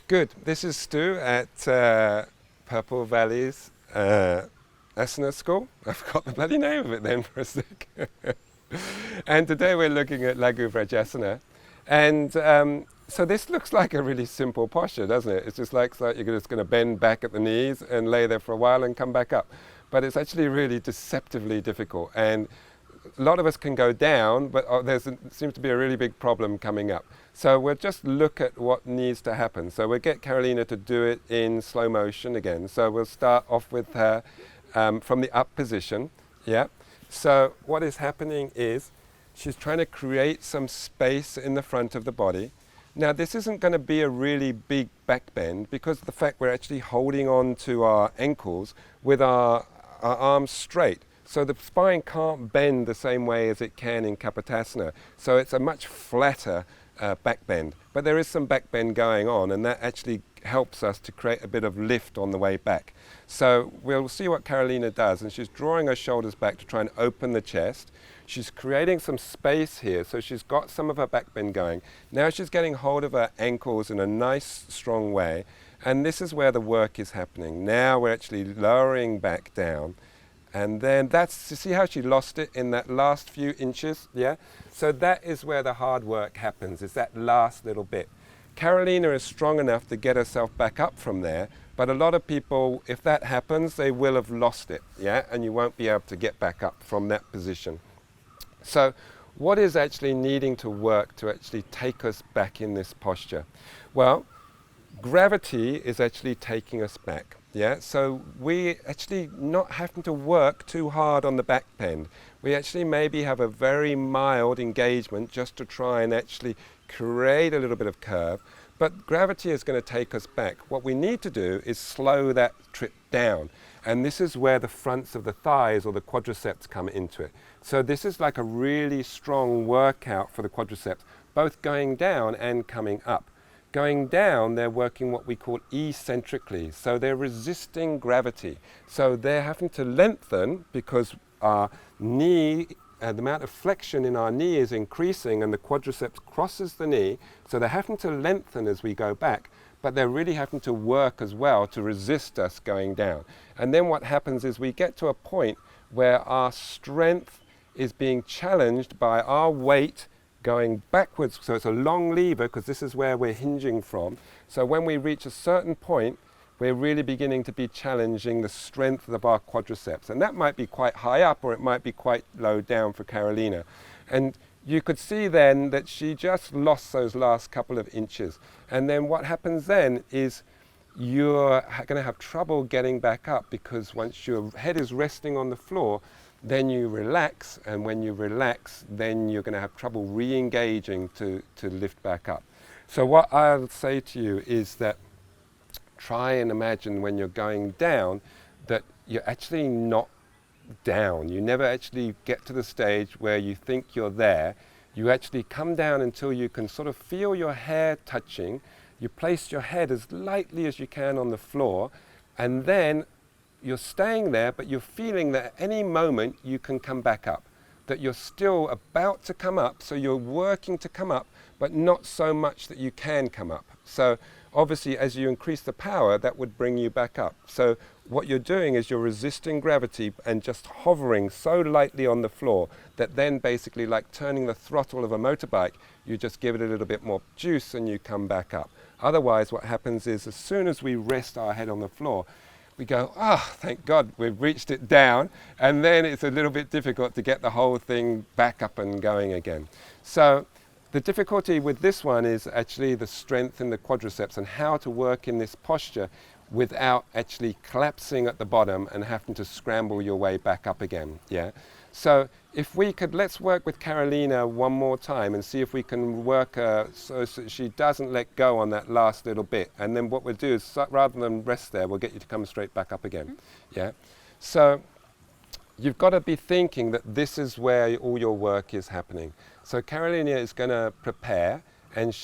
Good. This is Stu at Purple Valley's Asana School. I forgot the bloody name of it then for a sec. And today we're looking at Laghu Vajrasana. And so this looks like a really simple posture, doesn't it? It's just like you're just going to bend back at the knees and lay there for a while and come back up. But it's actually really deceptively difficult. And a lot of us can go down, but seems to be a really big problem coming up. So we'll just look at what needs to happen. So we'll get Carolina to do it in slow motion again. So we'll start off with her from the up position. Yeah. So what is happening is she's trying to create some space in the front of the body. Now this isn't going to be a really big back bend because of the fact we're actually holding on to our ankles with our arms straight. So the spine can't bend the same way as it can in Kapotasana. So it's a much flatter back bend. But there is some back bend going on, and that actually helps us to create a bit of lift on the way back. So we'll see what Carolina does, and she's drawing her shoulders back to try and open the chest. She's creating some space here, so she's got some of her back bend going. Now she's getting hold of her ankles in a nice, strong way, and this is where the work is happening. Now we're actually lowering back down. And then you see how she lost it in that last few inches, yeah? So that is where the hard work happens, is that last little bit. Carolina is strong enough to get herself back up from there, but a lot of people, if that happens, they will have lost it, yeah? And you won't be able to get back up from that position. So what is actually needing to work to actually take us back in this posture? Well, gravity is actually taking us back. Yeah, so we actually not having to work too hard on the back bend. We actually maybe have a very mild engagement just to try and actually create a little bit of curve, but gravity is going to take us back. What we need to do is slow that trip down, and this is where the fronts of the thighs or the quadriceps come into it. So this is like a really strong workout for the quadriceps, both going down and coming up. Going down, they're working what we call eccentrically. So they're resisting gravity. So they're having to lengthen because our knee, the amount of flexion in our knee is increasing and the quadriceps crosses the knee. So they're having to lengthen as we go back, but they're really having to work as well to resist us going down. And then what happens is we get to a point where our strength is being challenged by our weight going backwards, so it's a long lever because this is where we're hinging from. So when we reach a certain point, we're really beginning to be challenging the strength of our quadriceps. And that might be quite high up or it might be quite low down for Carolina. And you could see then that she just lost those last couple of inches. And then what happens then is you're going to have trouble getting back up because once your head is resting on the floor, then you relax, and when you relax, then you're going to have trouble re-engaging to lift back up. So what I'll say to you is that try and imagine when you're going down that you're actually not down. You never actually get to the stage where you think you're there. You actually come down until you can sort of feel your hair touching. You place your head as lightly as you can on the floor, and then you're staying there, but you're feeling that at any moment you can come back up, that you're still about to come up, so you're working to come up, but not so much that you can come up. So obviously as you increase the power, that would bring you back up. So what you're doing is you're resisting gravity and just hovering so lightly on the floor that then basically like turning the throttle of a motorbike, you just give it a little bit more juice and you come back up. Otherwise what happens is as soon as we rest our head on the floor, we go, thank God, we've reached it down, and then it's a little bit difficult to get the whole thing back up and going again. So the difficulty with this one is actually the strength in the quadriceps and how to work in this posture without actually collapsing at the bottom and having to scramble your way back up again, yeah? So if we could, let's work with Carolina one more time and see if we can work so she doesn't let go on that last little bit. And then what we'll do is, rather than rest there, we'll get you to come straight back up again. Yeah. So you've got to be thinking that this is where all your work is happening. So Carolina is going to prepare, and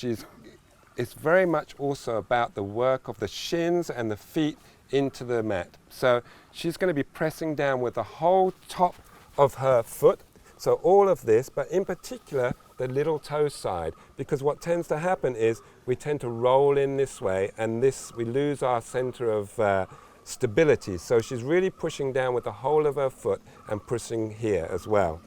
it's very much also about the work of the shins and the feet into the mat. So she's going to be pressing down with the whole top of her foot, so all of this, but in particular the little toe side, because what tends to happen is we tend to roll in this way, and we lose our center of stability. So she's really pushing down with the whole of her foot and pushing here as well.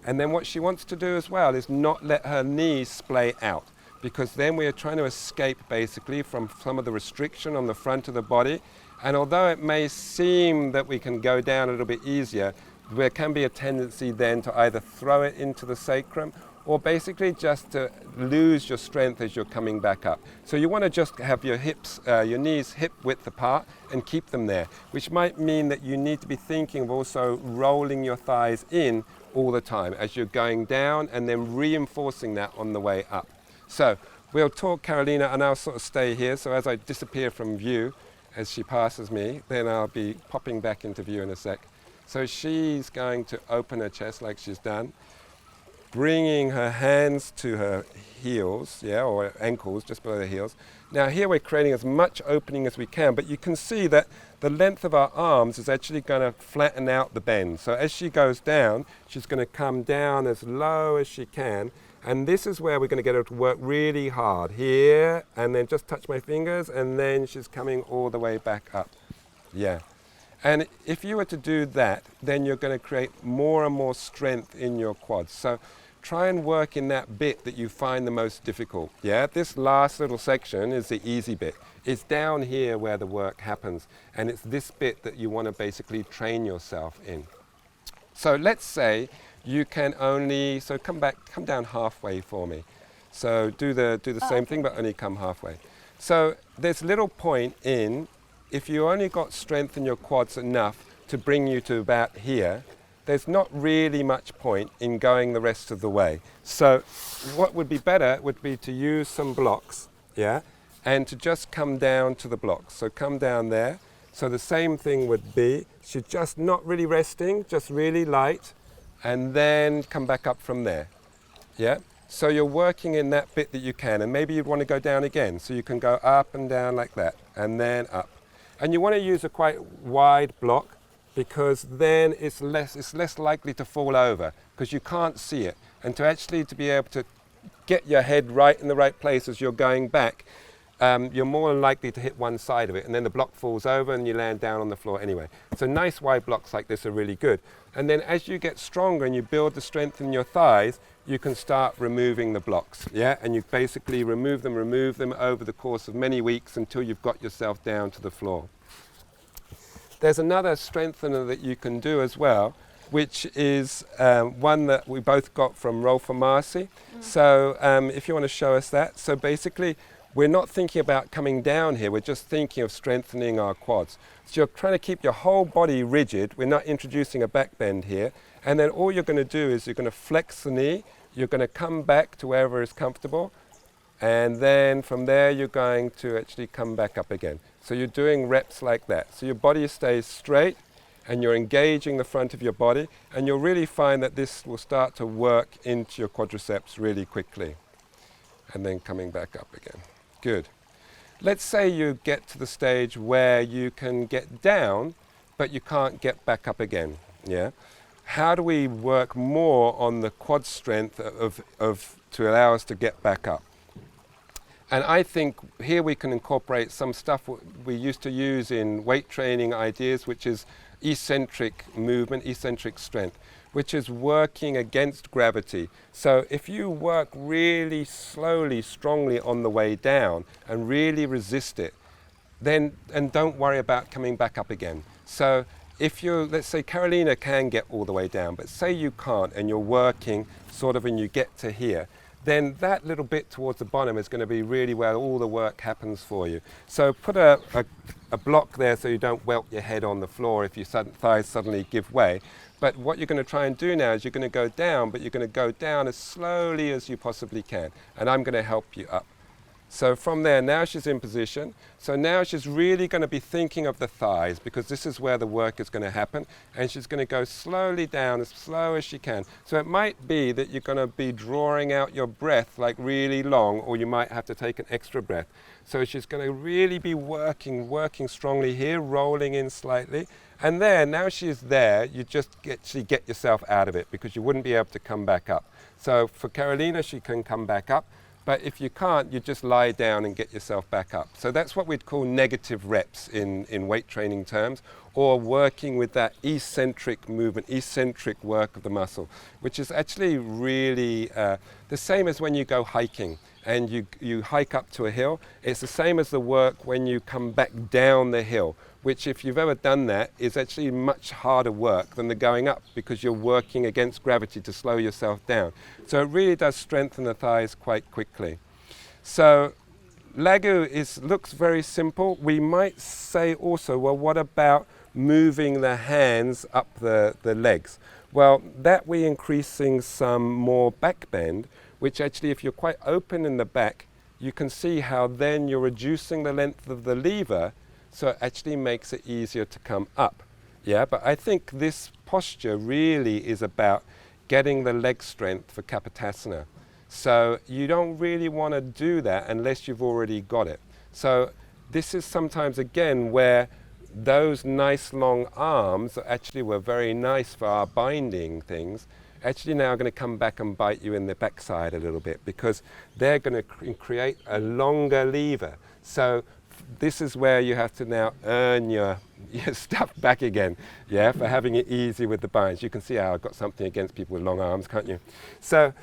And then what she wants to do as well is not let her knees splay out, because then we are trying to escape basically from some of the restriction on the front of the body. And although it may seem that we can go down a little bit easier, there can be a tendency then to either throw it into the sacrum or basically just to lose your strength as you're coming back up. So you want to just have your hips, your knees hip width apart and keep them there, which might mean that you need to be thinking of also rolling your thighs in all the time as you're going down and then reinforcing that on the way up. So we'll talk Carolina, and I'll sort of stay here. So as I disappear from view, as she passes me, then I'll be popping back into view in a sec. So she's going to open her chest like she's done, bringing her hands to her heels, or ankles, just below the heels. Now here we're creating as much opening as we can, but you can see that the length of our arms is actually going to flatten out the bend. So as she goes down, she's going to come down as low as she can, and this is where we're going to get her to work really hard. Here, and then just touch my fingers, and then she's coming all the way back up. Yeah. And if you were to do that, then you're going to create more and more strength in your quads. So try and work in that bit that you find the most difficult. Yeah, this last little section is the easy bit. It's down here where the work happens. And it's this bit that you want to basically train yourself in. So let's say you can only, so come down halfway for me. So do the same thing, but only come halfway. So there's little point in, if you only got strength in your quads enough to bring you to about here, there's not really much point in going the rest of the way. So what would be better would be to use some blocks, and to just come down to the blocks. So come down there. So the same thing would be, she's just not really resting, just really light, and then come back up from there. Yeah? So you're working in that bit that you can, and maybe you'd want to go down again. So you can go up and down like that, and then up. And you want to use a quite wide block, because then it's less likely to fall over, because you can't see it. And to be able to get your head right in the right place as you're going back, you're more likely to hit one side of it, and then the block falls over and you land down on the floor anyway. So nice wide blocks like this are really good. And then as you get stronger and you build the strength in your thighs, you can start removing the blocks, and you basically remove them over the course of many weeks until you've got yourself down to the floor. There's another strengthener that you can do as well, which is one that we both got from Rolf and Marcy. So if you want to show us that. So basically, we're not thinking about coming down here, we're just thinking of strengthening our quads. So you're trying to keep your whole body rigid, we're not introducing a back bend here, and then all you're going to do is you're going to flex the knee, you're going to come back to wherever is comfortable, and then from there you're going to actually come back up again. So you're doing reps like that. So your body stays straight, and you're engaging the front of your body, and you'll really find that this will start to work into your quadriceps really quickly. And then coming back up again. Good. Let's say you get to the stage where you can get down, but you can't get back up again. Yeah. How do we work more on the quad strength to allow us to get back up? And I think here we can incorporate some stuff we used to use in weight training ideas, which is eccentric movement, eccentric strength, which is working against gravity. So if you work really slowly, strongly on the way down and really resist it, then, and don't worry about coming back up again. So if you're, let's say Carolina can get all the way down, but say you can't and you're working sort of and you get to here, then that little bit towards the bottom is going to be really where all the work happens for you. So put a block there so you don't welt your head on the floor if your thighs suddenly give way. But what you're going to try and do now is you're going to go down, but you're going to go down as slowly as you possibly can. And I'm going to help you up. So from there, now she's in position. So now she's really going to be thinking of the thighs, because this is where the work is going to happen. And she's going to go slowly down, as slow as she can. So it might be that you're going to be drawing out your breath like really long, or you might have to take an extra breath. So she's going to really be working strongly here, rolling in slightly. And there, now she's there, you just get yourself out of it, because you wouldn't be able to come back up. So for Carolina, she can come back up. But if you can't, you just lie down and get yourself back up. So that's what we'd call negative reps in weight training terms, or working with that eccentric movement, eccentric work of the muscle, which is actually really the same as when you go hiking and you hike up to a hill. It's the same as the work when you come back down the hill, which, if you've ever done that, is actually much harder work than the going up, because you're working against gravity to slow yourself down. So it really does strengthen the thighs quite quickly. So Laghu looks very simple. We might say also, well, what about moving the hands up the legs? Well, that we're increasing some more back bend, which actually, if you're quite open in the back, you can see how then you're reducing the length of the lever, so it actually makes it easier to come up. Yeah, but I think this posture really is about getting the leg strength for Kapotasana. So you don't really want to do that unless you've already got it. So this is sometimes, again, where those nice long arms actually were very nice for our binding things, actually now are going to come back and bite you in the backside a little bit, because they're going to create a longer lever. So this is where you have to now earn your stuff back again, yeah, for having it easy with the binds. You can see how I've got something against people with long arms, can't you? So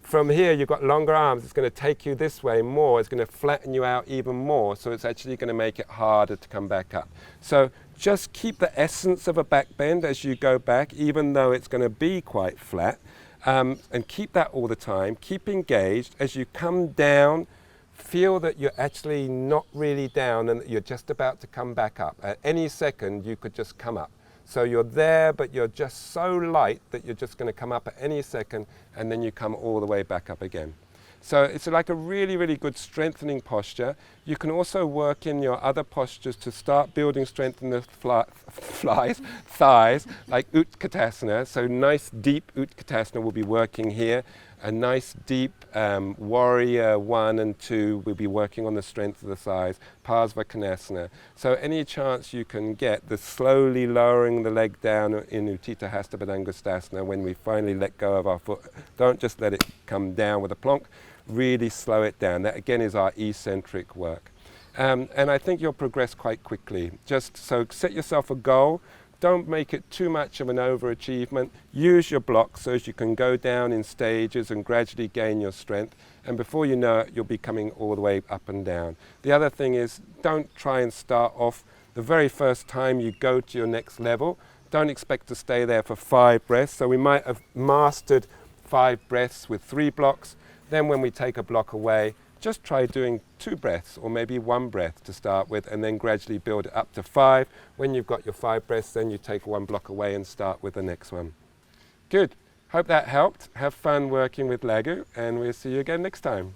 from here, you've got longer arms. It's going to take you this way more. It's going to flatten you out even more. So it's actually going to make it harder to come back up. So just keep the essence of a back bend as you go back, even though it's going to be quite flat. And keep that all the time. Keep engaged. As you come down, feel that you're actually not really down and that you're just about to come back up. At any second, you could just come up. So you're there, but you're just so light that you're just going to come up at any second, and then you come all the way back up again. So it's like a really, really good strengthening posture. You can also work in your other postures to start building strength in the thighs, like Utkatasana. So nice deep Utkatasana will be working here. A nice deep warrior 1 and 2 will be working on the strength of the thighs, Parsvakonasana. So any chance you can get, the slowly lowering the leg down in Utthita Hasta Padangusthasana when we finally let go of our foot. Don't just let it come down with a plonk, really slow it down. That again is our eccentric work. And I think you'll progress quite quickly. Just so set yourself a goal. Don't make it too much of an overachievement. Use your blocks so as you can go down in stages and gradually gain your strength. And before you know it, you'll be coming all the way up and down. The other thing is, don't try and start off the very first time you go to your next level. Don't expect to stay there for 5 breaths. So we might have mastered 5 breaths with 3 blocks. Then when we take a block away, just try doing 2 breaths or maybe 1 breath to start with, and then gradually build it up to 5. When you've got your 5 breaths, then you take 1 block away and start with the next one. Good. Hope that helped. Have fun working with Laghu, and we'll see you again next time.